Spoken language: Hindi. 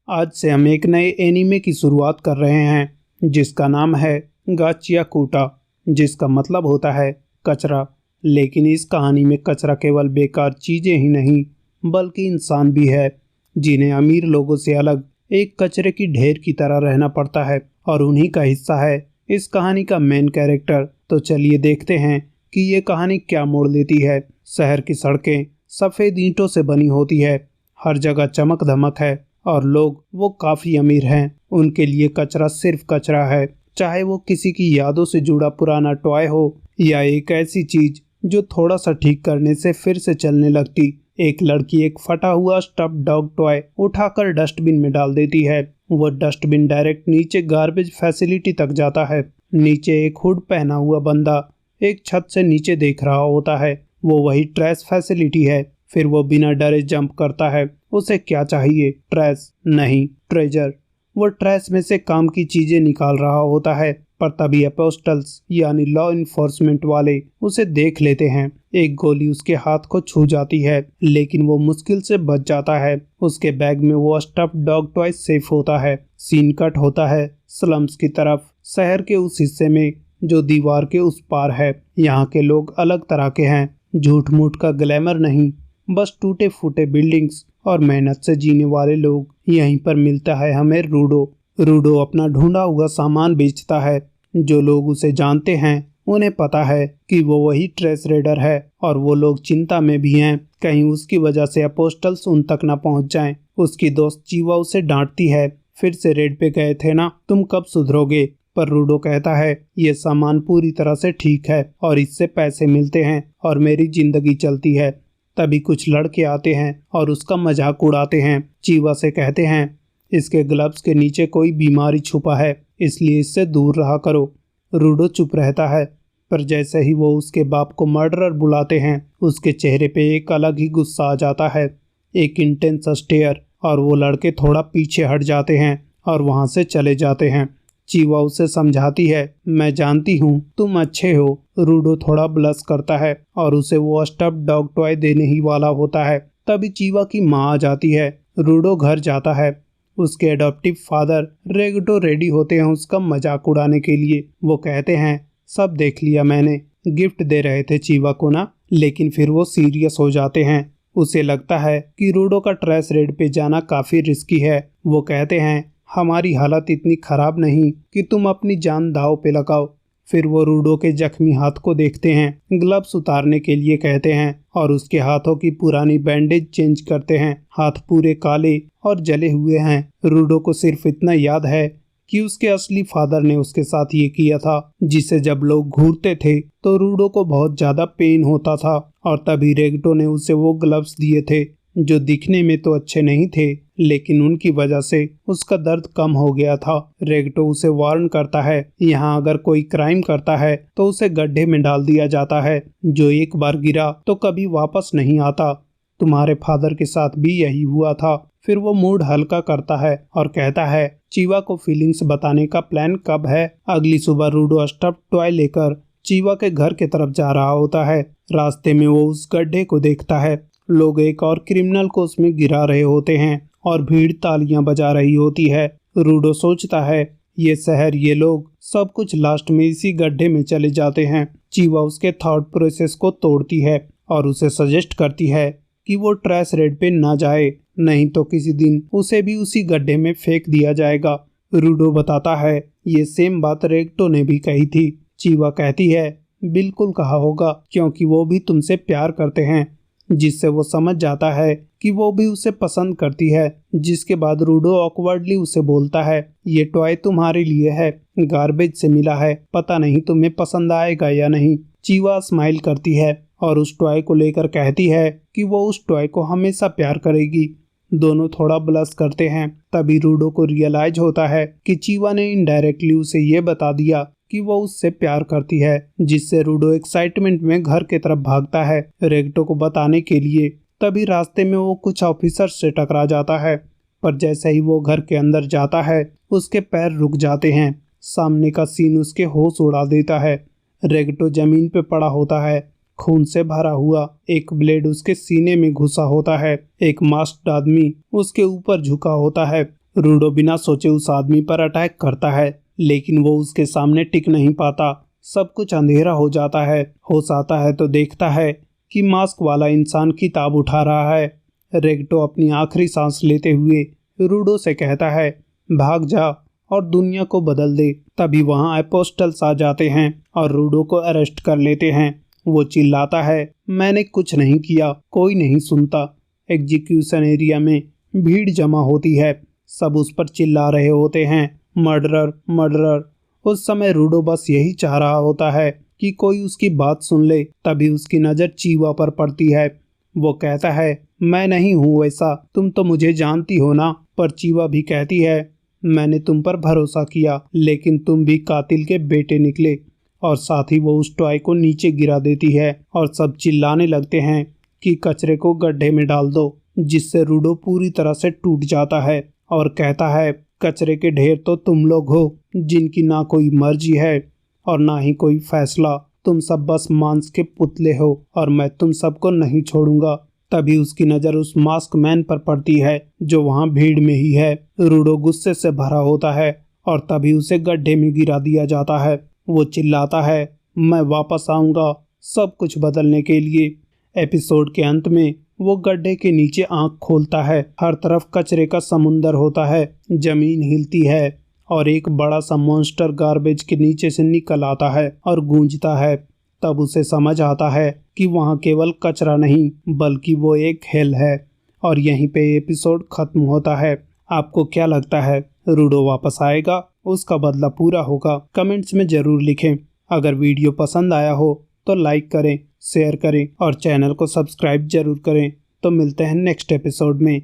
आज से हम एक नए एनीमे की शुरुआत कर रहे हैं जिसका नाम है गाचिया कूटा, जिसका मतलब होता है कचरा। लेकिन इस कहानी में कचरा केवल बेकार चीजें ही नहीं बल्कि इंसान भी है, जिन्हें अमीर लोगों से अलग एक कचरे की ढेर की तरह रहना पड़ता है और उन्हीं का हिस्सा है इस कहानी का मेन कैरेक्टर। तो चलिए देखते हैं कि ये कहानी क्या मोड़ लेती है। शहर की सड़कें सफ़ेद ईंटों से बनी होती है, हर जगह चमक धमक है और लोग वो काफ़ी अमीर हैं। उनके लिए कचरा सिर्फ कचरा है, चाहे वो किसी की यादों से जुड़ा पुराना टॉय हो या एक ऐसी चीज जो थोड़ा सा ठीक करने से फिर से चलने लगती। एक लड़की एक फटा हुआ स्टफ्ड डॉग टॉय उठाकर डस्टबिन में डाल देती है। वो डस्टबिन डायरेक्ट नीचे गार्बेज फैसिलिटी तक जाता है। नीचे एक हुड पहना हुआ बंदा एक छत से नीचे देख रहा होता है। वो वही ट्रैश फैसिलिटी है। फिर वो बिना डरे जंप करता है। उसे क्या चाहिए? ट्रैश नहीं, ट्रेजर। वो ट्रैश में से काम की चीजें निकाल रहा होता है, पर तभी अपोस्टल्स यानी लॉ इन्फोर्समेंट वाले उसे देख लेते हैं। एक गोली उसके हाथ को छू जाती है, लेकिन वो मुश्किल से बच जाता है। उसके बैग में वो स्टफ्ड डॉग टॉय सेफ होता है। सीन कट होता है स्लम्स की तरफ, शहर के उस हिस्से में जो दीवार के उस पार है। यहाँ के लोग अलग तरह के हैं, झूठ मूठ का ग्लैमर नहीं, बस टूटे फूटे बिल्डिंग्स और मेहनत से जीने वाले लोग। यहीं पर मिलता है हमें रूडो। रूडो अपना ढूंढा हुआ सामान बेचता है। जो लोग उसे जानते हैं उन्हें पता है कि वो वही ट्रेस रेडर है, और वो लोग चिंता में भी हैं कहीं उसकी वजह से अपोस्टल्स उन तक न पहुंच जाएं। उसकी दोस्त चीवा उसे डांटती है, फिर से रेड पे गए थे ना, तुम कब सुधरोगे? पर रूडो कहता है ये सामान पूरी तरह से ठीक है और इससे पैसे मिलते हैं और मेरी जिंदगी चलती है। तभी कुछ लड़के आते हैं और उसका मजाक उड़ाते हैं। चीवा से कहते हैं इसके ग्लव्स के नीचे कोई बीमारी छुपा है, इसलिए इससे दूर रहा करो। रूडो चुप रहता है, पर जैसे ही वो उसके बाप को मर्डरर बुलाते हैं उसके चेहरे पे एक अलग ही गुस्सा आ जाता है, एक इंटेंस स्टेयर, और वो लड़के थोड़ा पीछे हट जाते हैं और वहां से चले जाते हैं। चीवा उसे समझाती है मैं जानती हूँ तुम अच्छे हो। रूडो थोड़ा ब्लश करता है और उसे वो स्टफ्ड डॉग टॉय देने ही वाला होता है। तभी चीवा की माँ आ जाती है। रूडो घर जाता है। उसके एडॉप्टिव फादर रेगटो रेडी होते हैं उसका मजाक उड़ाने के लिए। वो कहते हैं सब देख लिया मैंने, गिफ्ट दे रहे थे चीवा को ना। लेकिन फिर वो सीरियस हो जाते हैं। उसे लगता है कि रूडो का ट्रेस रेड पे जाना काफी रिस्की है। वो कहते हैं हमारी हालत इतनी खराब नहीं कि तुम अपनी जान दांव पे लगाओ। फिर वो रूडो के जख्मी हाथ को देखते हैं, ग्लव्स उतारने के लिए कहते हैं और उसके हाथों की पुरानी बैंडेज चेंज करते हैं। हाथ पूरे काले और जले हुए हैं। रूडो को सिर्फ इतना याद है कि उसके असली फादर ने उसके साथ ये किया था, जिसे जब लोग घूरते थे तो रूडो को बहुत ज्यादा पेन होता था। और तभी रेगटो ने उसे वो ग्लव्स दिए थे जो दिखने में तो अच्छे नहीं थे, लेकिन उनकी वजह से उसका दर्द कम हो गया था। रेगटो उसे वार्न करता है यहाँ अगर कोई क्राइम करता है तो उसे गड्ढे में डाल दिया जाता है, जो एक बार गिरा तो कभी वापस नहीं आता। तुम्हारे फादर के साथ भी यही हुआ था। फिर वो मूड हल्का करता है और कहता है चीवा को फीलिंग्स बताने का प्लान कब है? अगली सुबह रूडो स्टफ्ड टॉय लेकर चीवा के घर की तरफ जा रहा होता है। रास्ते में वो उस गड्ढे को देखता है। लोग एक और क्रिमिनल को उसमें गिरा रहे होते हैं और भीड़ तालियां बजा रही होती है। रूडो सोचता है ये शहर, ये लोग, सब कुछ लास्ट में इसी गड्ढे में चले जाते हैं। चीवा उसके थॉट प्रोसेस को तोड़ती है और उसे सजेस्ट करती है कि वो ट्रैश रेड पे ना जाए, नहीं तो किसी दिन उसे भी उसी गड्ढे में फेंक दिया जाएगा। रूडो बताता है ये सेम बात रेगटो ने भी कही थी। चीवा कहती है बिल्कुल कहा होगा, क्योंकि वो भी तुमसे प्यार करते हैं, जिससे वो समझ जाता है कि वो भी उसे पसंद करती है। जिसके बाद रूडो ऑकवर्डली उसे बोलता है ये टॉय तुम्हारे लिए है, गार्बेज से मिला है, पता नहीं तुम्हें पसंद आएगा या नहीं। चीवा स्माइल करती है और उस टॉय को लेकर कहती है कि वो उस टॉय को हमेशा प्यार करेगी। दोनों थोड़ा ब्लश करते हैं। तभी रूडो को रियलाइज होता है कि चीवा ने इनडायरेक्टली उसे ये बता दिया कि वो उससे प्यार करती है, जिससे रूडो एक्साइटमेंट में घर की तरफ भागता है रेगटो को बताने के लिए। तभी रास्ते में वो कुछ ऑफिसर से टकरा जाता है, पर जैसे ही वो घर के अंदर जाता है उसके पैर रुक जाते हैं। सामने का सीन उसके होश उड़ा देता है। रेगटो जमीन पे पड़ा होता है, खून से भरा हुआ। एक ब्लेड उसके सीने में घुसा होता है। एक मास्क्ड आदमी उसके ऊपर झुका होता है। रूडो बिना सोचे उस आदमी पर अटैक करता है, लेकिन वो उसके सामने टिक नहीं पाता। सब कुछ अंधेरा हो जाता है। होश आता है तो देखता है कि मास्क वाला इंसान किताब उठा रहा है। रेक्टो अपनी आखिरी सांस लेते हुए रूडो से कहता है, भाग जा और दुनिया को बदल दे। तभी वहां अपोस्टल्स आ जाते हैं और रूडो को अरेस्ट कर लेते हैं। वो चिल्लाता है, मैंने कुछ नहीं किया। कोई नहीं सुनता। एग्जीक्यूशन एरिया में भीड़ जमा होती है। सब उस पर चिल्ला रहे होते हैं, मर्डरर मर्डरर। उस समय रूडो बस यही चाह रहा होता है कि कोई उसकी बात सुन ले। तभी उसकी नज़र चीवा पर पड़ती है। वो कहता है, मैं नहीं हूँ वैसा, तुम तो मुझे जानती हो ना। पर चीवा भी कहती है, मैंने तुम पर भरोसा किया, लेकिन तुम भी कातिल के बेटे निकले। और साथ ही वो उस टॉय को नीचे गिरा देती है और सब चिल्लाने लगते हैं कि कचरे को गड्ढे में डाल दो, जिससे रूडो पूरी तरह से टूट जाता है और कहता है, कचरे के ढेर तो तुम लोग हो, जिनकी ना कोई मर्जी है और ना ही कोई फैसला। तुम सब बस मांस के पुतले हो और मैं तुम सबको नहीं छोड़ूंगा। तभी उसकी नज़र उस मास्क मैन पर पड़ती है जो वहां भीड़ में ही है। रूडो गुस्से से भरा होता है और तभी उसे गड्ढे में गिरा दिया जाता है। वो चिल्लाता है, मैं वापस आऊंगा सब कुछ बदलने के लिए। एपिसोड के अंत में वो गड्ढे के नीचे आंख खोलता है। हर तरफ कचरे का समुंदर होता है, जमीन हिलती है और एक बड़ा सा मॉन्स्टर गार्बेज के नीचे से निकल आता है और गूंजता है। तब उसे समझ आता है कि वहाँ केवल कचरा नहीं बल्कि वो एक हेल है। और यहीं पे एपिसोड खत्म होता है। आपको क्या लगता है, रूडो वापस आएगा? उसका बदला पूरा होगा? कमेंट्स में ज़रूर लिखें। अगर वीडियो पसंद आया हो तो लाइक करें, शेयर करें और चैनल को सब्सक्राइब जरूर करें। तो मिलते हैं नेक्स्ट एपिसोड में।